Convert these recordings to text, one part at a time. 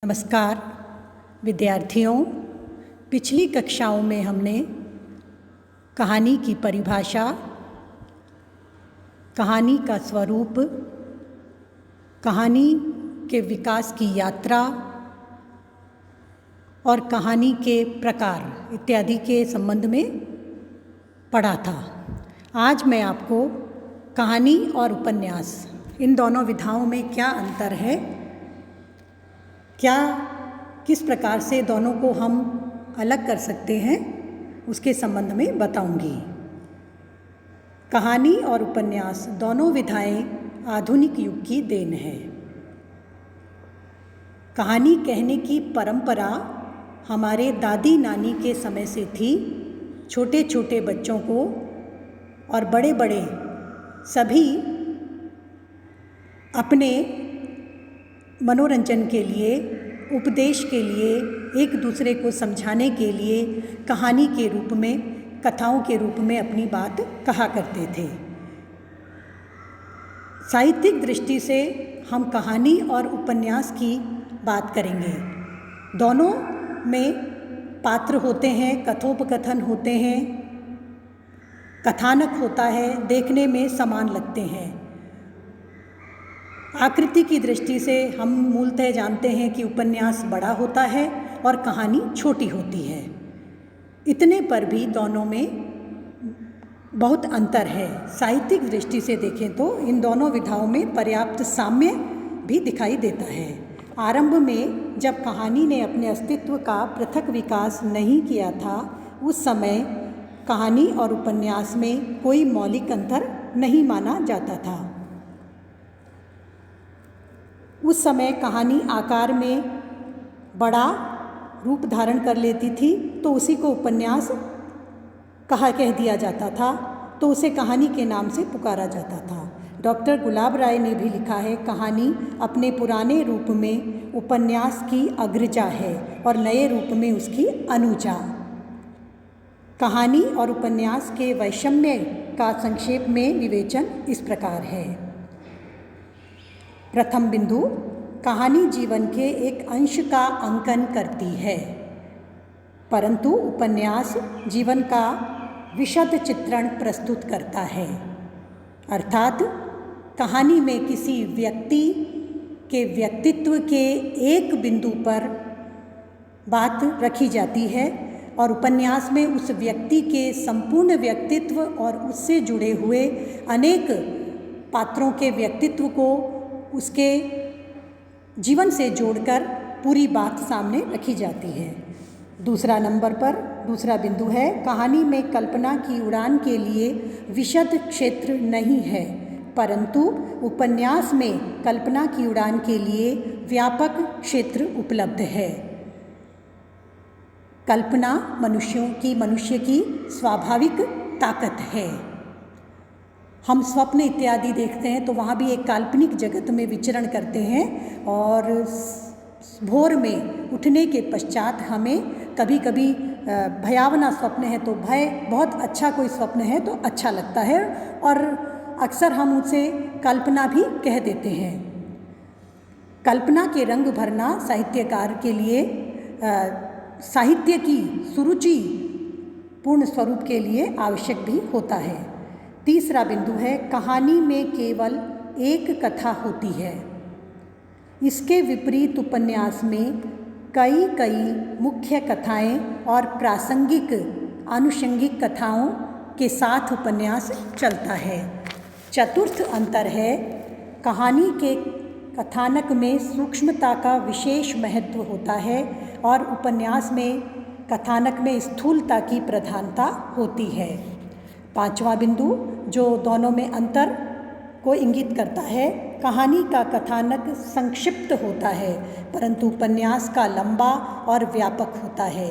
नमस्कार विद्यार्थियों। पिछली कक्षाओं में हमने कहानी की परिभाषा, कहानी का स्वरूप, कहानी के विकास की यात्रा और कहानी के प्रकार इत्यादि के संबंध में पढ़ा था। आज मैं आपको कहानी और उपन्यास, इन दोनों विधाओं में क्या अंतर है, किस प्रकार से दोनों को हम अलग कर सकते हैं, उसके संबंध में बताऊंगी। कहानी और उपन्यास दोनों विधाएं आधुनिक युग की देन है। कहानी कहने की परंपरा हमारे दादी नानी के समय से थी। छोटे छोटे बच्चों को और बड़े बड़े सभी अपने मनोरंजन के लिए, उपदेश के लिए, एक दूसरे को समझाने के लिए कहानी के रूप में, कथाओं के रूप में अपनी बात कहा करते थे। साहित्यिक दृष्टि से हम कहानी और उपन्यास की बात करेंगे। दोनों में पात्र होते हैं, कथोपकथन होते हैं, कथानक होता है, देखने में समान लगते हैं। आकृति की दृष्टि से हम मूलतः जानते हैं कि उपन्यास बड़ा होता है और कहानी छोटी होती है। इतने पर भी दोनों में बहुत अंतर है। साहित्यिक दृष्टि से देखें तो इन दोनों विधाओं में पर्याप्त साम्य भी दिखाई देता है। आरंभ में जब कहानी ने अपने अस्तित्व का पृथक विकास नहीं किया था, उस समय कहानी और उपन्यास में कोई मौलिक अंतर नहीं माना जाता था। उस समय कहानी आकार में बड़ा रूप धारण कर लेती थी तो उसी को उपन्यास कह दिया जाता था, तो उसे कहानी के नाम से पुकारा जाता था। डॉक्टर गुलाब राय ने भी लिखा है, कहानी अपने पुराने रूप में उपन्यास की अग्रजा है और नए रूप में उसकी अनुजा। कहानी और उपन्यास के वैषम्य का संक्षेप में विवेचन इस प्रकार है। प्रथम बिंदु, कहानी जीवन के एक अंश का अंकन करती है, परंतु उपन्यास जीवन का विशद चित्रण प्रस्तुत करता है। अर्थात कहानी में किसी व्यक्ति के व्यक्तित्व के एक बिंदु पर बात रखी जाती है और उपन्यास में उस व्यक्ति के संपूर्ण व्यक्तित्व और उससे जुड़े हुए अनेक पात्रों के व्यक्तित्व को उसके जीवन से जोड़कर पूरी बात सामने रखी जाती है। दूसरा बिंदु है, कहानी में कल्पना की उड़ान के लिए विशद क्षेत्र नहीं है, परंतु उपन्यास में कल्पना की उड़ान के लिए व्यापक क्षेत्र उपलब्ध है। कल्पना मनुष्य की स्वाभाविक ताकत है। हम स्वप्न इत्यादि देखते हैं तो वहाँ भी एक काल्पनिक जगत में विचरण करते हैं और भोर में उठने के पश्चात हमें कभी कभी भयावना स्वप्न है तो भय, बहुत अच्छा कोई स्वप्न है तो अच्छा लगता है और अक्सर हम उसे कल्पना भी कह देते हैं। कल्पना के रंग भरना साहित्यकार के लिए साहित्य की सुरुचि पूर्ण स्वरूप के लिए आवश्यक भी होता है। तीसरा बिंदु है, कहानी में केवल एक कथा होती है। इसके विपरीत उपन्यास में कई मुख्य कथाएं और प्रासंगिक आनुषंगिक कथाओं के साथ उपन्यास चलता है। चतुर्थ अंतर है, कहानी के कथानक में सूक्ष्मता का विशेष महत्व होता है और उपन्यास में कथानक में स्थूलता की प्रधानता होती है। पांचवा बिंदु जो दोनों में अंतर को इंगित करता है, कहानी का कथानक संक्षिप्त होता है परंतु उपन्यास का लंबा और व्यापक होता है।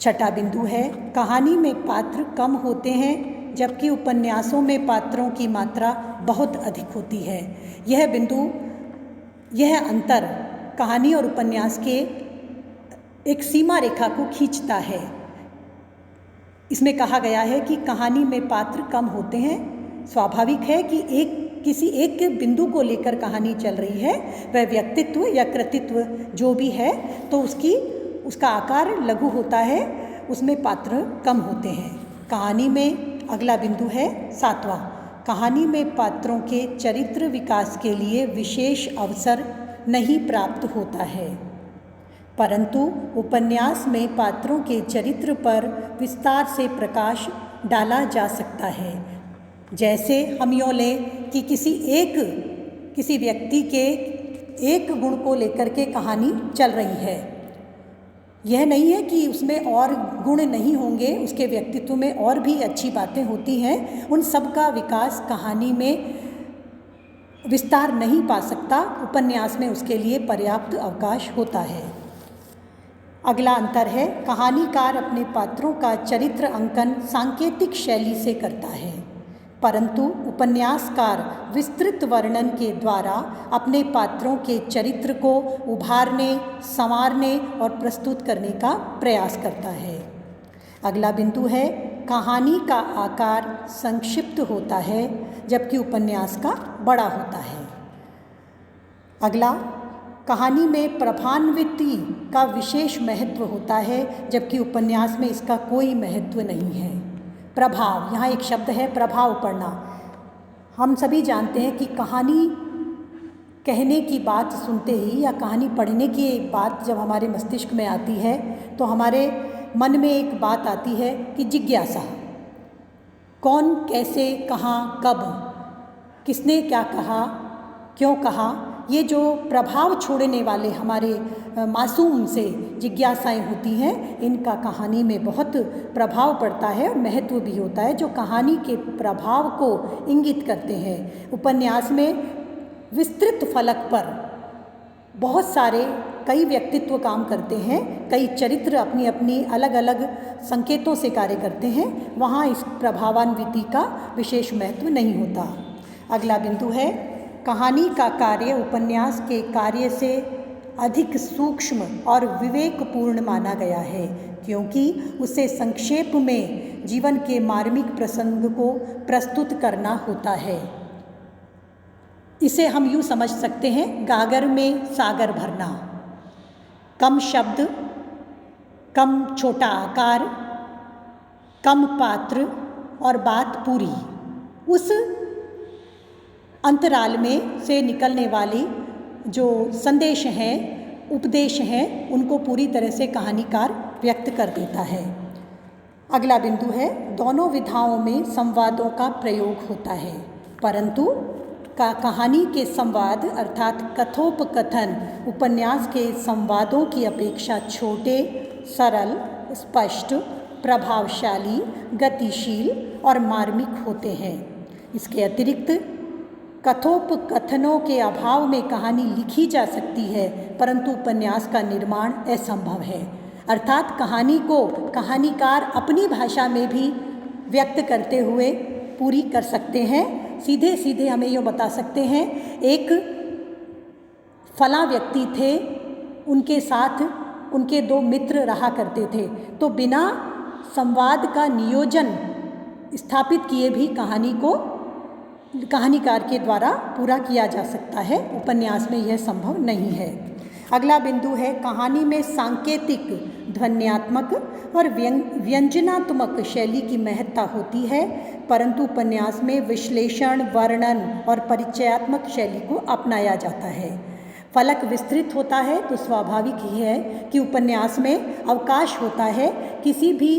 छठा बिंदु है, कहानी में पात्र कम होते हैं जबकि उपन्यासों में पात्रों की मात्रा बहुत अधिक होती है। यह अंतर कहानी और उपन्यास के एक सीमा रेखा को खींचता है। इसमें कहा गया है कि कहानी में पात्र कम होते हैं, स्वाभाविक है कि एक किसी एक बिंदु को लेकर कहानी चल रही है, वह व्यक्तित्व या कृतित्व जो भी है, तो उसका आकार लघु होता है, उसमें पात्र कम होते हैं। कहानी में अगला बिंदु है 7वां, कहानी में पात्रों के चरित्र विकास के लिए विशेष अवसर नहीं प्राप्त होता है, परंतु उपन्यास में पात्रों के चरित्र पर विस्तार से प्रकाश डाला जा सकता है। जैसे हम यूँ लें कि किसी व्यक्ति के एक गुण को लेकर के कहानी चल रही है। यह नहीं है कि उसमें और गुण नहीं होंगे, उसके व्यक्तित्व में और भी अच्छी बातें होती हैं, उन सब का विकास कहानी में विस्तार नहीं पा सकता, उपन्यास में उसके लिए पर्याप्त अवकाश होता है। अगला अंतर है, कहानीकार अपने पात्रों का चरित्र अंकन सांकेतिक शैली से करता है, परंतु उपन्यासकार विस्तृत वर्णन के द्वारा अपने पात्रों के चरित्र को उभारने, संवारने और प्रस्तुत करने का प्रयास करता है। अगला बिंदु है, कहानी का आकार संक्षिप्त होता है जबकि उपन्यास का बड़ा होता है। अगला, कहानी में प्रभान्विति का विशेष महत्व होता है जबकि उपन्यास में इसका कोई महत्व नहीं है। प्रभाव, यहाँ एक शब्द है प्रभाव पड़ना। हम सभी जानते हैं कि कहानी कहने की बात सुनते ही या कहानी पढ़ने की बात जब हमारे मस्तिष्क में आती है तो हमारे मन में एक बात आती है कि जिज्ञासा, कौन, कैसे, कहाँ, कब, किसने क्या कहा, क्यों कहा, ये जो प्रभाव छोड़ने वाले हमारे मासूम से जिज्ञासाएं होती हैं, इनका कहानी में बहुत प्रभाव पड़ता है और महत्व भी होता है, जो कहानी के प्रभाव को इंगित करते हैं। उपन्यास में विस्तृत फलक पर बहुत सारे कई व्यक्तित्व काम करते हैं, कई चरित्र अपनी अपनी अलग अलग संकेतों से कार्य करते हैं, वहाँ इस प्रभावान्विति का विशेष महत्व नहीं होता। अगला बिंदु है, कहानी का कार्य उपन्यास के कार्य से अधिक सूक्ष्म और विवेकपूर्ण माना गया है, क्योंकि उसे संक्षेप में जीवन के मार्मिक प्रसंग को प्रस्तुत करना होता है। इसे हम यूँ समझ सकते हैं, गागर में सागर भरना, कम शब्द, कम छोटा आकार, कम पात्र और बात पूरी, उस अंतराल में से निकलने वाली जो संदेश हैं, उपदेश हैं, उनको पूरी तरह से कहानीकार व्यक्त कर देता है। अगला बिंदु है, दोनों विधाओं में संवादों का प्रयोग होता है, परंतु कहानी के संवाद अर्थात कथोपकथन उपन्यास के संवादों की अपेक्षा छोटे, सरल, स्पष्ट, प्रभावशाली, गतिशील और मार्मिक होते हैं। इसके अतिरिक्त कथोपकथनों के अभाव में कहानी लिखी जा सकती है, परंतु उपन्यास का निर्माण असंभव है। अर्थात कहानी को कहानीकार अपनी भाषा में भी व्यक्त करते हुए पूरी कर सकते हैं। सीधे सीधे हमें ये बता सकते हैं, एक फला व्यक्ति थे, उनके साथ उनके 2 मित्र रहा करते थे, तो बिना संवाद का नियोजन स्थापित किए भी कहानी को कहानीकार के द्वारा पूरा किया जा सकता है, उपन्यास में यह संभव नहीं है। अगला बिंदु है, कहानी में सांकेतिक, ध्वन्यात्मक और व्यंजनात्मक शैली की महत्ता होती है, परंतु उपन्यास में विश्लेषण, वर्णन और परिचयात्मक शैली को अपनाया जाता है। फलक विस्तृत होता है तो स्वाभाविक ही है कि उपन्यास में अवकाश होता है किसी भी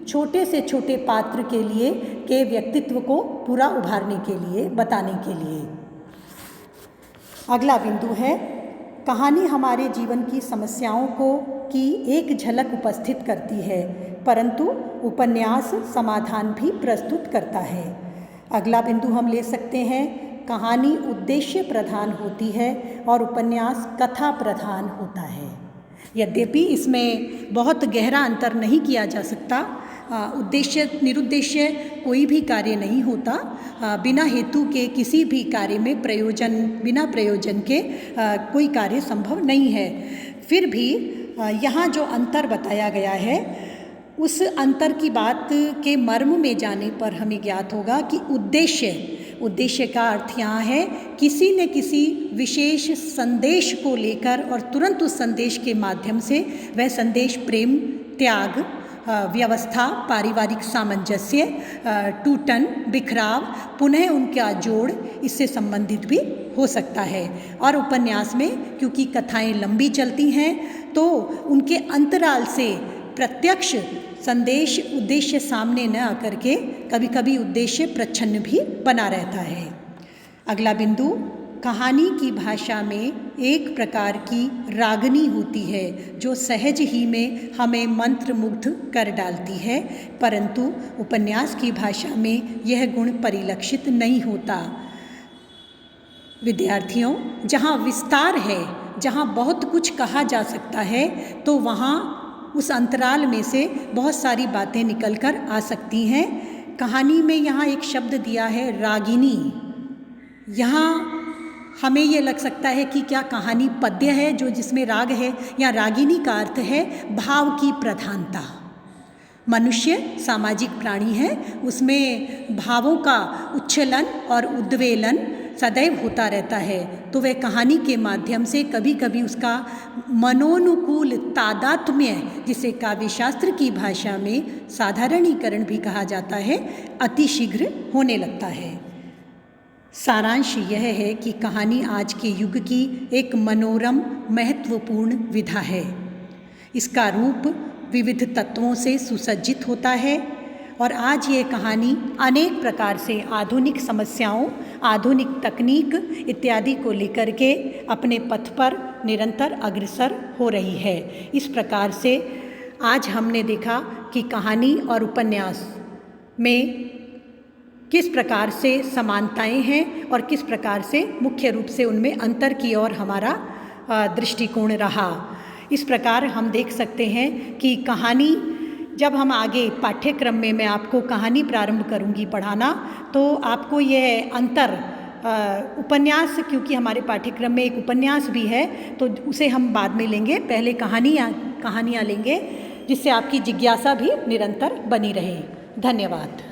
छोटे से छोटे पात्र के व्यक्तित्व को पूरा उभारने के लिए, बताने के लिए। अगला बिंदु है, कहानी हमारे जीवन की समस्याओं की एक झलक उपस्थित करती है, परंतु उपन्यास समाधान भी प्रस्तुत करता है। अगला बिंदु हम ले सकते हैं, कहानी उद्देश्य प्रधान होती है और उपन्यास कथा प्रधान होता है। यद्यपि इसमें बहुत गहरा अंतर नहीं किया जा सकता, उद्देश्य निरुद्देश्य कोई भी कार्य नहीं होता, बिना हेतु के किसी भी कार्य में बिना प्रयोजन के कोई कार्य संभव नहीं है। फिर भी यहाँ जो अंतर बताया गया है, उस अंतर की बात के मर्म में जाने पर हमें ज्ञात होगा कि उद्देश्य उद्देश्य का अर्थ यहाँ है किसी न किसी विशेष संदेश को लेकर और तुरंत उस संदेश के माध्यम से वह संदेश प्रेम, त्याग, व्यवस्था, पारिवारिक सामंजस्य, टूटन, बिखराव, पुनः उनका जोड़, इससे संबंधित भी हो सकता है। और उपन्यास में क्योंकि कथाएं लंबी चलती हैं तो उनके अंतराल से प्रत्यक्ष संदेश उद्देश्य सामने न आकर के कभी कभी उद्देश्य प्रच्छन्न भी बना रहता है। अगला बिंदु, कहानी की भाषा में एक प्रकार की रागनी होती है जो सहज ही में हमें मंत्रमुग्ध कर डालती है, परंतु उपन्यास की भाषा में यह गुण परिलक्षित नहीं होता। विद्यार्थियों, जहाँ विस्तार है, जहाँ बहुत कुछ कहा जा सकता है, तो वहाँ उस अंतराल में से बहुत सारी बातें निकल कर आ सकती हैं। कहानी में यहाँ एक शब्द दिया है रागिनी। यहाँ हमें ये लग सकता है कि क्या कहानी पद्य है जो जिसमें राग है, या रागिनी का अर्थ है भाव की प्रधानता। मनुष्य सामाजिक प्राणी है, उसमें भावों का उच्छलन और उद्वेलन सदैव होता रहता है। तो वह कहानी के माध्यम से कभी कभी उसका मनोनुकूल तादात्म्य, जिसे काव्यशास्त्र की भाषा में साधारणीकरण भी कहा जाता है, अतिशीघ्र होने लगता है। सारांश यह है कि कहानी आज के युग की एक मनोरम महत्वपूर्ण विधा है। इसका रूप विविध तत्वों से सुसज्जित होता है और आज ये कहानी अनेक प्रकार से आधुनिक समस्याओं, आधुनिक तकनीक इत्यादि को लेकर के अपने पथ पर निरंतर अग्रसर हो रही है। इस प्रकार से आज हमने देखा कि कहानी और उपन्यास में किस प्रकार से समानताएं हैं और किस प्रकार से मुख्य रूप से उनमें अंतर की ओर हमारा दृष्टिकोण रहा। इस प्रकार हम देख सकते हैं कि कहानी, जब हम आगे पाठ्यक्रम में मैं आपको कहानी प्रारंभ करूंगी पढ़ाना, तो आपको यह अंतर उपन्यास, क्योंकि हमारे पाठ्यक्रम में एक उपन्यास भी है, तो उसे हम बाद में लेंगे। पहले कहानियाँ लेंगे जिससे आपकी जिज्ञासा भी निरंतर बनी रहे। धन्यवाद।